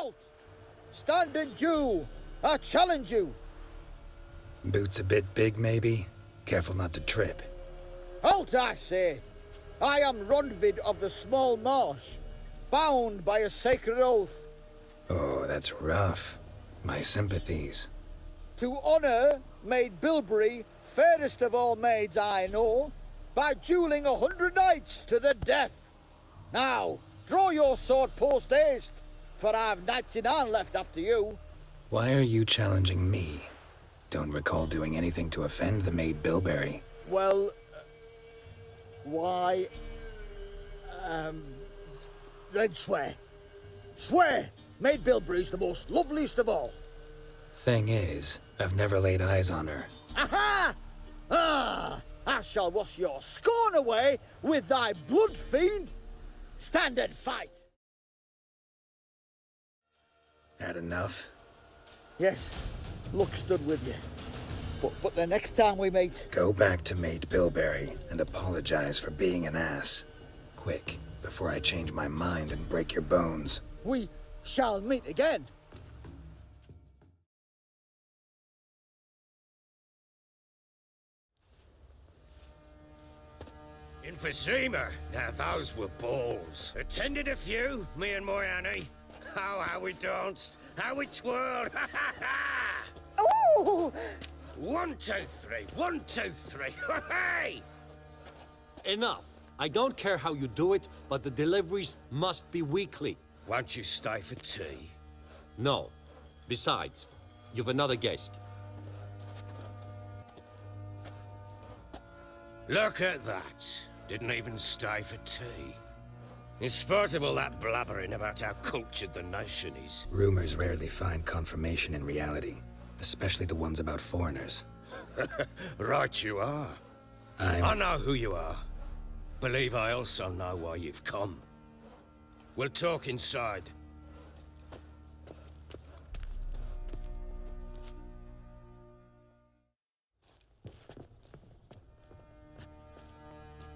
Halt! Stand and do! I challenge you! Boots a bit big, maybe? Careful not to trip. Halt, I say! I am Ronvid of the Small Marsh, bound by a sacred oath. Oh, that's rough. My sympathies. To honor Maid Bilberry, fairest of all maids I know, by dueling 100 knights to the death. Now, draw your sword post haste, for I've knights in hand left after you. Why are you challenging me? Don't recall doing anything to offend the Maid Bilberry. Well, why, then swear. Swear! Maid Bilberry's the most loveliest of all. Thing is, I've never laid eyes on her. Aha! Ah! I shall wash your scorn away with thy blood, fiend! Stand and fight! Had enough? Yes, luck stood with you. But the next time we meet... Go back to Maid Bilberry and apologize for being an ass. Quick, before I change my mind and break your bones. We shall meet again. In Vizima, now those were balls. Attended a few, me and my Annie. Oh, how we danced, how we twirled, ha ha ha! Ooh! 1, 2, 3, 1, 2, 3, hey! Enough. I don't care how you do it, but the deliveries must be weekly. Won't you stay for tea? No. Besides, you've another guest. Look at that. Didn't even stay for tea. In spite of all that blabbering about how cultured the nation is. Rumors rarely find confirmation in reality, especially the ones about foreigners. Right you are. I know who you are. Believe I also know why you've come. We'll talk inside.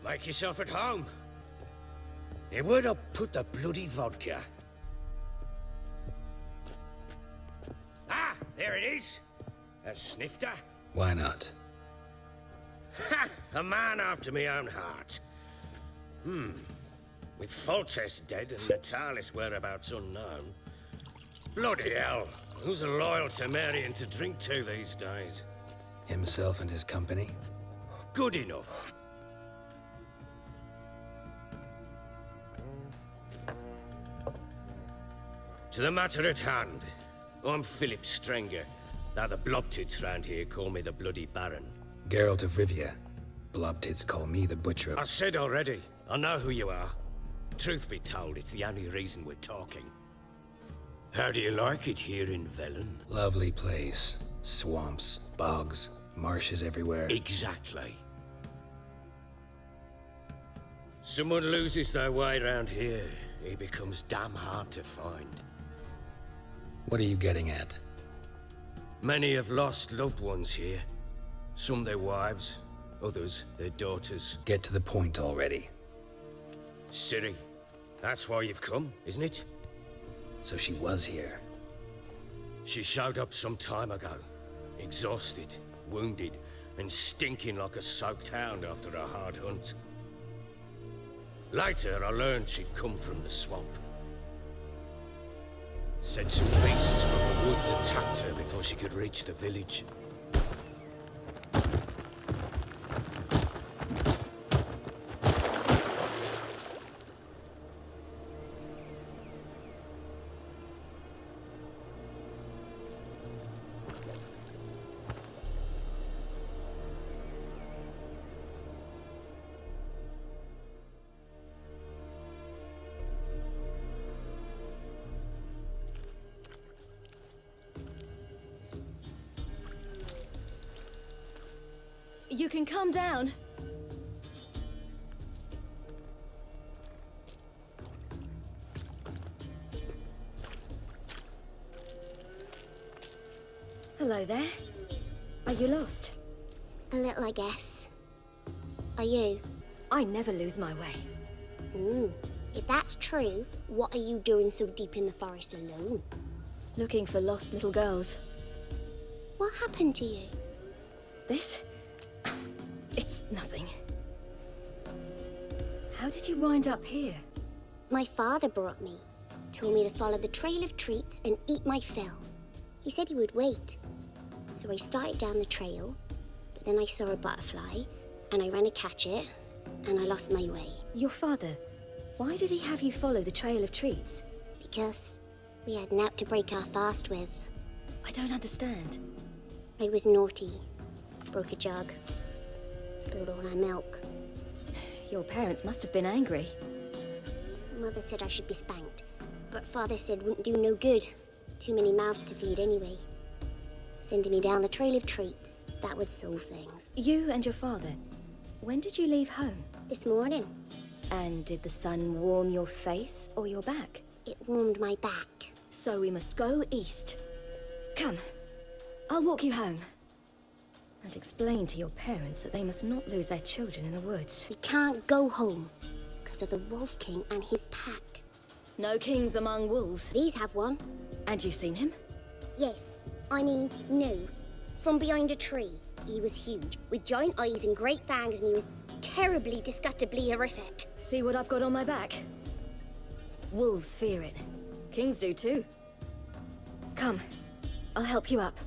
Make yourself at home. Now, where'd I put the bloody vodka? Ah, there it is. A snifter. Why not? Ha! A man after my own heart. With Foltest dead and Natalis' whereabouts unknown. Bloody hell. Who's loyal to Marion to drink to these days? Himself and his company? Good enough. To the matter at hand. I'm Philip Strenger, though the Blobtits round here call me the Bloody Baron. Geralt of Rivia. Blobtits call me the Butcher of... I said already, I know who you are. Truth be told, it's the only reason we're talking. How do you like it here in Velen? Lovely place. Swamps, bogs, marshes everywhere. Exactly. Someone loses their way around here, he becomes damn hard to find. What are you getting at? Many have lost loved ones here. Some their wives, others their daughters. Get to the point already. Ciri, that's why you've come, isn't it? So she was here. She showed up some time ago. Exhausted, wounded, and stinking like a soaked hound after a hard hunt. Later, I learned she'd come from the swamp. Said some beasts from the woods attacked her before she could reach the village. You can calm down. Hello there. Are you lost? A little, I guess. Are you? I never lose my way. Ooh. If that's true, what are you doing so deep in the forest alone? Looking for lost little girls. What happened to you? This? It's nothing. How did you wind up here? My father brought me. Told me to follow the trail of treats and eat my fill. He said he would wait. So I started down the trail, but then I saw a butterfly, and I ran to catch it, and I lost my way. Your father, why did he have you follow the trail of treats? Because we had naught to break our fast with. I don't understand. I was naughty. Broke a jug. Spilled all our milk. Your parents must have been angry. Mother said I should be spanked, but Father said wouldn't do no good. Too many mouths to feed anyway. Sending me down the trail of treats, that would solve things. You and your father, when did you leave home? This morning, And did the sun warm your face or your back? it warmed my back. So we must go east. Come, I'll walk you home. And explain to your parents that they must not lose their children in the woods. We can't go home, because of the Wolf King and his pack. No kings among wolves. These have one. And you've seen him? Yes, I mean, no. From behind a tree. He was huge, with giant eyes and great fangs, and he was terribly, disgustingly horrific. See what I've got on my back? Wolves fear it. Kings do too. Come, I'll help you up.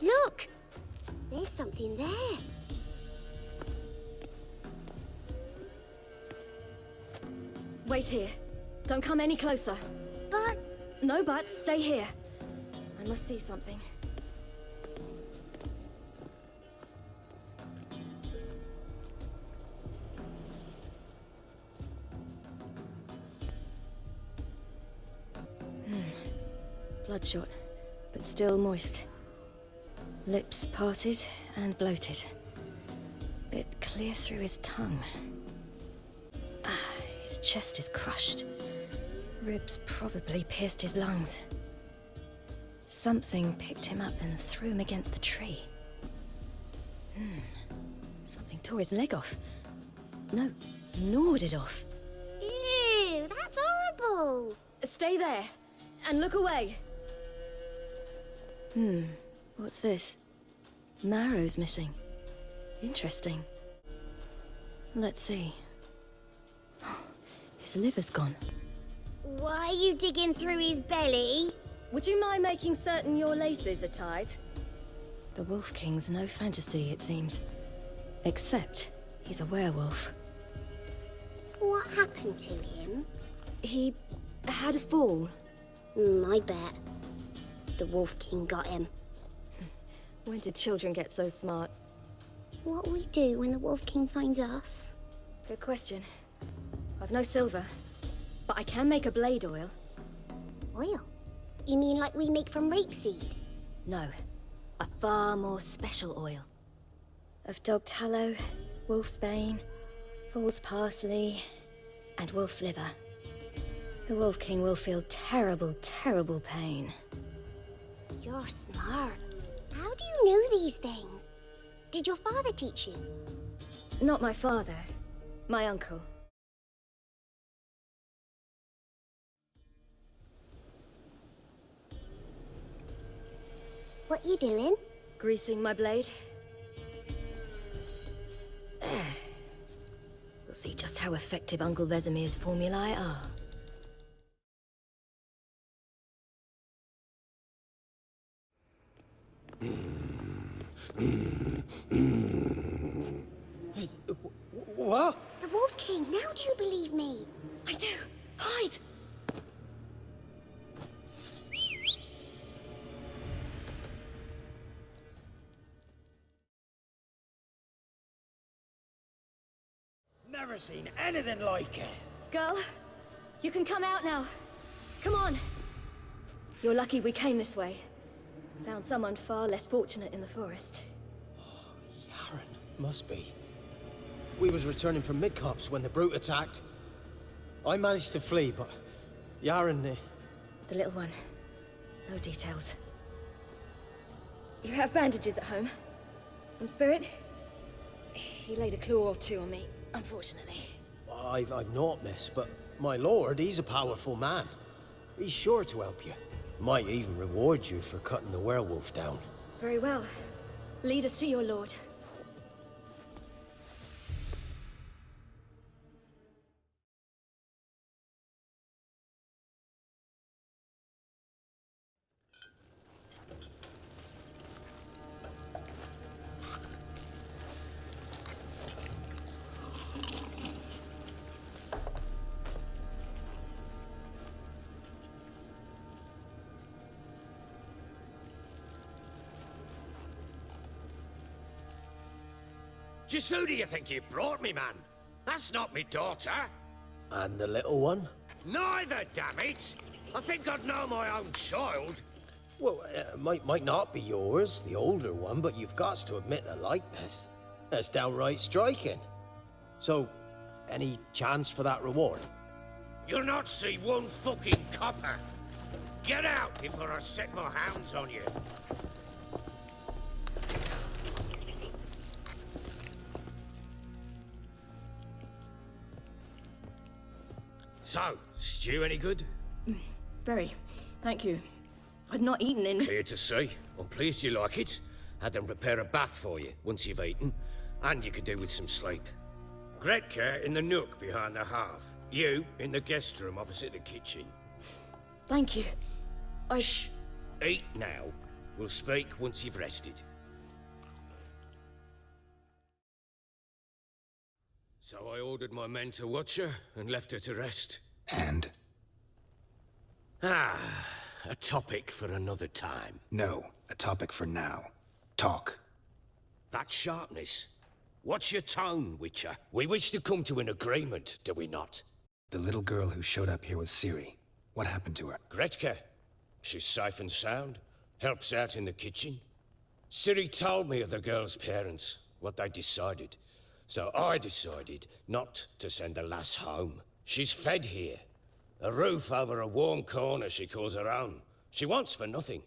Look! There's something there. Wait here. Don't come any closer. But No buts, stay here. I must see something. Bloodshot, but still moist. Lips parted and bloated. Bit clear through his tongue. His chest is crushed. Ribs probably pierced his lungs. Something picked him up and threw him against the tree. Something tore his leg off. No, gnawed it off. ew, that's horrible. Stay there, and look away. What's this? Marrow's missing. Interesting. Let's see. His liver's gone. Why are you digging through his belly? Would you mind making certain your laces are tied? The Wolf King's no fantasy, it seems. Except he's a werewolf. What happened to him? He had a fall. I bet. The Wolf King got him. When did children get so smart? What will we do when the Wolf King finds us? Good question. I've no silver, but I can make a blade oil. Oil? You mean like we make from rapeseed? No, a far more special oil. Of dog tallow, wolf's bane, foal's parsley, and wolf's liver. The Wolf King will feel terrible, terrible pain. You're smart. How do you know these things? Did your father teach you? Not my father, my uncle. What you doing? Greasing my blade. There. We'll see just how effective Uncle Vesemir's formulae are. What? The Wolf King, now do you believe me? I do! Hide! Never seen anything like it. Girl, you can come out now. Come on. You're lucky we came this way. Found someone far less fortunate in the forest. Yaren, must be. We was returning from Midcops when the brute attacked. I managed to flee, but Yaren, The little one. No details. You have bandages at home? Some spirit? He laid a claw or two on me, unfortunately. I've not, miss, but my lord, he's a powerful man. He's sure to help you. Might even reward you for cutting the werewolf down. Very well. Lead us to your lord. Just who do you think you brought me, man? That's not me daughter. And the little one? Neither, damn it! I think I'd know my own child. Well, might not be yours, the older one, but you've got to admit the likeness. That's downright striking. So, any chance for that reward? You'll not see one fucking copper. Get out before I set my hounds on you. So, stew any good? Very. Thank you. I'd not eaten in... Clear to see. I'm pleased you like it. Had them prepare a bath for you once you've eaten, and you could do with some sleep. Gretka in the nook behind the hearth. You in the guest room opposite the kitchen. Thank you. Shh! Eat now. We'll speak once you've rested. So I ordered my men to watch her and left her to rest. And? A topic for another time. No, a topic for now. Talk. That sharpness. What's your tone, Witcher? We wish to come to an agreement, do we not? The little girl who showed up here with Ciri. What happened to her? Gretka. She's safe and sound. Helps out in the kitchen. Ciri told me of the girl's parents, what they decided. So I decided not to send the lass home. She's fed here. A roof over a warm corner she calls her own. She wants for nothing.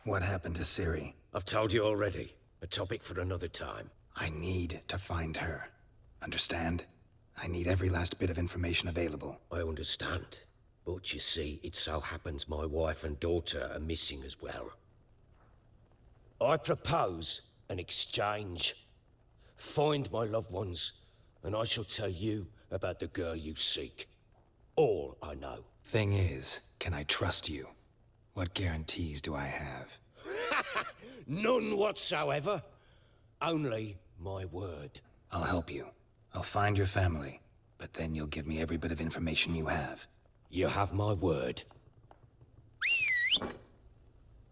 What happened to Ciri? I've told you already. A topic for another time. I need to find her. Understand? I need every last bit of information available. I understand. But you see, it so happens my wife and daughter are missing as well. I propose an exchange. Find my loved ones, and I shall tell you about the girl you seek. All I know. Thing is, can I trust you? What guarantees do I have? None whatsoever. Only my word. I'll help you. I'll find your family, but then you'll give me every bit of information you have. You have my word.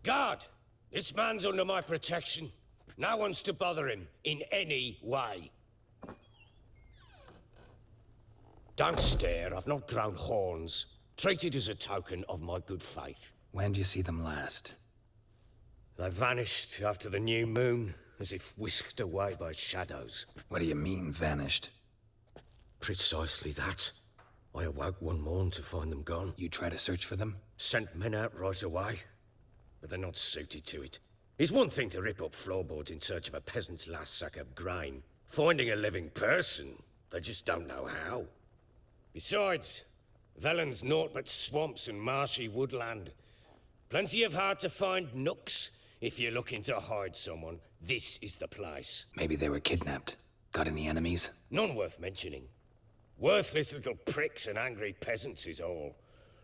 Guard! This man's under my protection. No one's to bother him in any way. Don't stare, I've not grown horns. Treat it as a token of my good faith. When do you see them last? They vanished after the new moon, as if whisked away by shadows. What do you mean, vanished? Precisely that. I awoke one morn to find them gone. You try to search for them? Sent men out right away, but they're not suited to it. It's one thing to rip up floorboards in search of a peasant's last sack of grain. Finding a living person, they just don't know how. Besides, Velen's naught but swamps and marshy woodland. Plenty of hard-to-find nooks. If you're looking to hide someone, this is the place. Maybe they were kidnapped. Got any enemies? None worth mentioning. Worthless little pricks and angry peasants is all.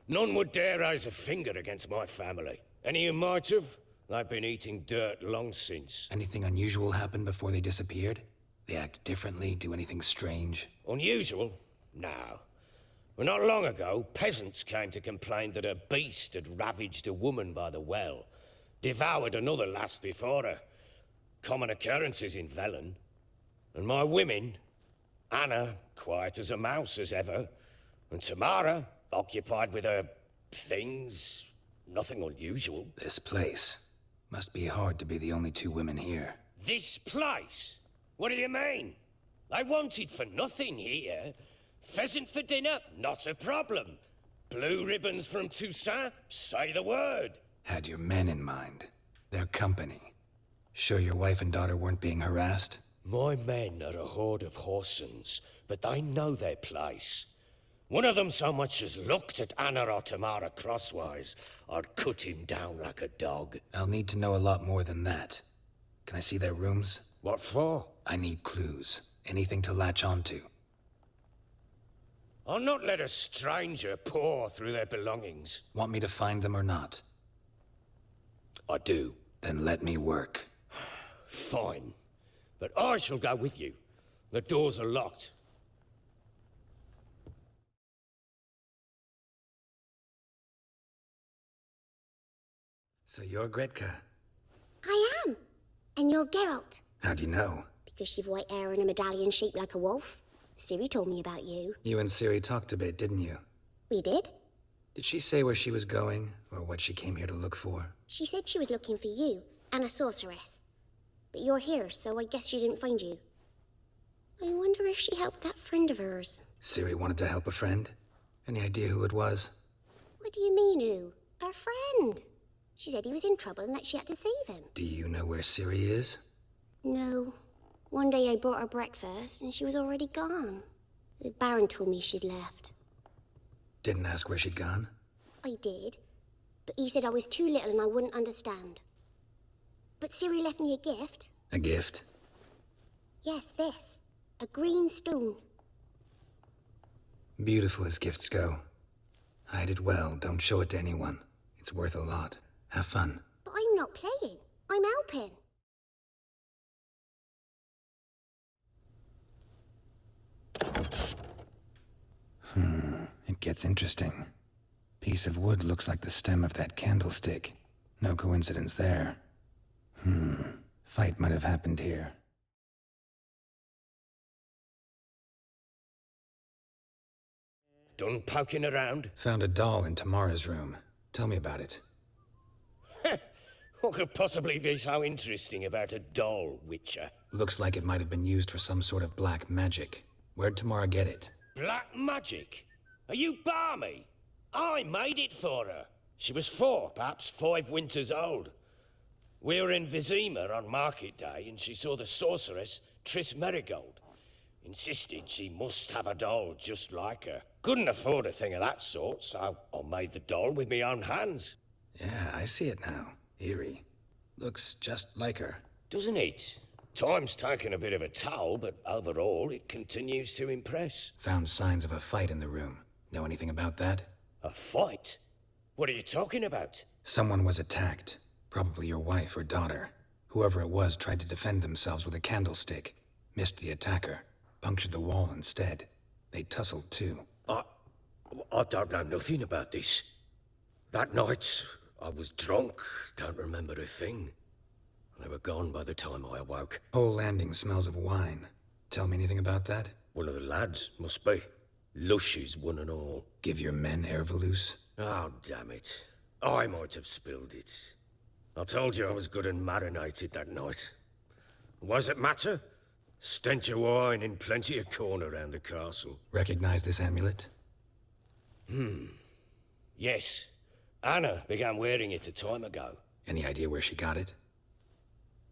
None would dare raise a finger against my family. Any who might have, they've been eating dirt long since. Anything unusual happened before they disappeared? They act differently, do anything strange? Unusual? No. Well, not long ago, peasants came to complain that a beast had ravaged a woman by the well. Devoured another lass before her. Common occurrences in Velen. And my women, Anna, quiet as a mouse as ever, and Tamara, occupied with her things. Nothing unusual. This place. Must be hard to be the only two women here. This place? What do you mean? I wanted for nothing here. Pheasant for dinner? Not a problem. Blue ribbons from Toussaint? Say the word. Had your men in mind. Their company. Sure your wife and daughter weren't being harassed? My men are a horde of Horsons, but they know their place. One of them so much as looked at Anna or Tamara crosswise, I'd cut him down like a dog. I'll need to know a lot more than that. Can I see their rooms? What for? I need clues. Anything to latch onto. I'll not let a stranger pore through their belongings. Want me to find them or not? I do. Then let me work. Fine. But I shall go with you. The doors are locked. So you're Gretka. I am. And you're Geralt. How do you know? Because you've white hair and a medallion shaped like a wolf. Ciri told me about you. You and Ciri talked a bit, didn't you? We did. Did she say where she was going, or what she came here to look for? She said she was looking for you and a sorceress. But you're here, so I guess she didn't find you. I wonder if she helped that friend of hers. Ciri wanted to help a friend? Any idea who it was? What do you mean, who? Her friend. She said he was in trouble and that she had to save him. Do you know where Ciri is? No. One day I bought her breakfast and she was already gone. The Baron told me she'd left. Didn't ask where she'd gone? I did. But he said I was too little and I wouldn't understand. But Ciri left me a gift. A gift? Yes, this. A green stone. Beautiful as gifts go. Hide it well, don't show it to anyone. It's worth a lot. Have fun. But I'm not playing. I'm helping. It gets interesting. Piece of wood looks like the stem of that candlestick. No coincidence there. Fight might have happened here. Done poking around? Found a doll in Tamara's room. Tell me about it. What could possibly be so interesting about a doll, Witcher? Looks like it might have been used for some sort of black magic. Where'd Tamara get it? Black magic? Are you balmy? I made it for her. She was 4, perhaps 5 winters old. We were in Vizima on market day, and she saw the sorceress, Triss Merigold. Insisted she must have a doll just like her. Couldn't afford a thing of that sort, so I made the doll with my own hands. Yeah, I see it now. Eerie. Looks just like her. Doesn't it? Time's taken a bit of a toll, but overall it continues to impress. Found signs of a fight in the room. Know anything about that? A fight? What are you talking about? Someone was attacked. Probably your wife or daughter. Whoever it was tried to defend themselves with a candlestick. Missed the attacker. Punctured the wall instead. They tussled too. I don't know nothing about this. That night, I was drunk, don't remember a thing. They were gone by the time I awoke. Whole landing smells of wine. Tell me anything about that? One of the lads, must be. Lushes, one and all. Give your men Ervelus? Oh, damn it. I might have spilled it. I told you I was good and marinated that night. What does it matter? Stench of wine and plenty of corn around the castle. Recognize this amulet? Yes. Anna began wearing it a time ago. Any idea where she got it?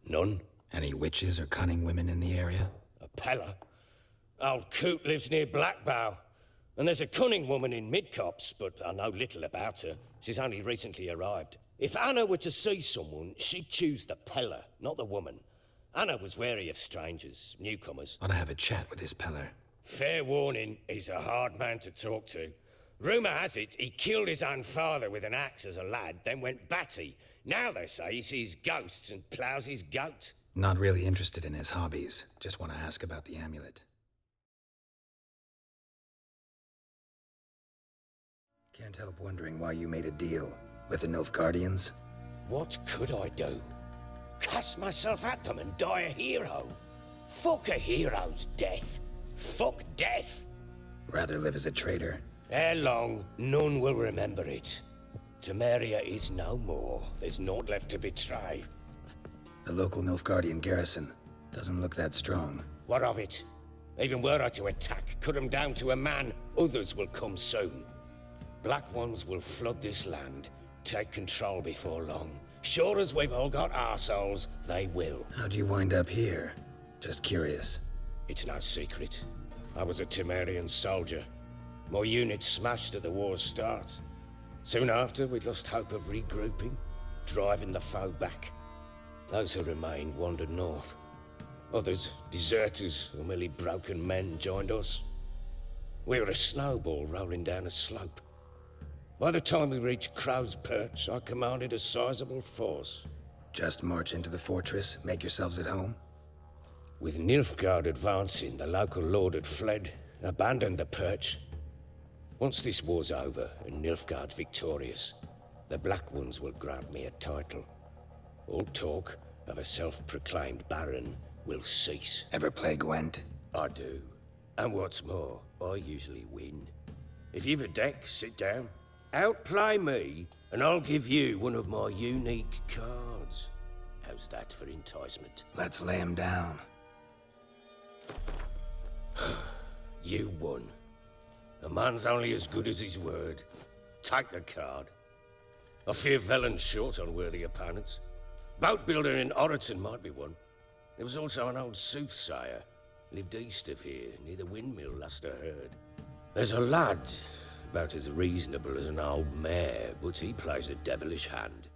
None. Any witches or cunning women in the area? A Pella. Old Coot lives near Blackbow. And there's a cunning woman in Midcopse, but I know little about her. She's only recently arrived. If Anna were to see someone, she'd choose the Pella, not the woman. Anna was wary of strangers, newcomers. Ought to have a chat with this Peller. Fair warning, he's a hard man to talk to. Rumour has it he killed his own father with an axe as a lad, then went batty. Now they say he sees ghosts and ploughs his goat. Not really interested in his hobbies. Just want to ask about the amulet. Can't help wondering why you made a deal with the Nilfgaardians. What could I do? Cast myself at them and die a hero? Fuck a hero's death. Fuck death. Rather live as a traitor. Ere long, none will remember it. Temeria is no more. There's naught left to betray. The local Nilfgaardian garrison doesn't look that strong. What of it? Even were I to attack, cut them down to a man, others will come soon. Black Ones will flood this land, take control before long. Sure as we've all got arseholes, they will. How'd you wind up here? Just curious. It's no secret. I was a Temerian soldier. My unit smashed at the war's start. Soon after, we lost hope of regrouping, driving the foe back. Those who remained wandered north. Others, deserters or merely broken men, joined us. We were a snowball rolling down a slope. By the time we reached Crow's Perch, I commanded a sizable force. Just march into the fortress, make yourselves at home? With Nilfgaard advancing, the local lord had fled, abandoned the Perch. Once this war's over and Nilfgaard's victorious, the Black Ones will grant me a title. All talk of a self-proclaimed baron will cease. Ever play Gwent? I do. And what's more, I usually win. If you've a deck, sit down. Outplay me, and I'll give you one of my unique cards. How's that for enticement? Let's lay him down. You won. A man's only as good as his word. Take the card. I fear Velen's short on worthy opponents. Boat builder in Oroton might be one. There was also an old soothsayer. Lived east of here, near the windmill, last I heard. There's a lad, about as reasonable as an old mare, but he plays a devilish hand.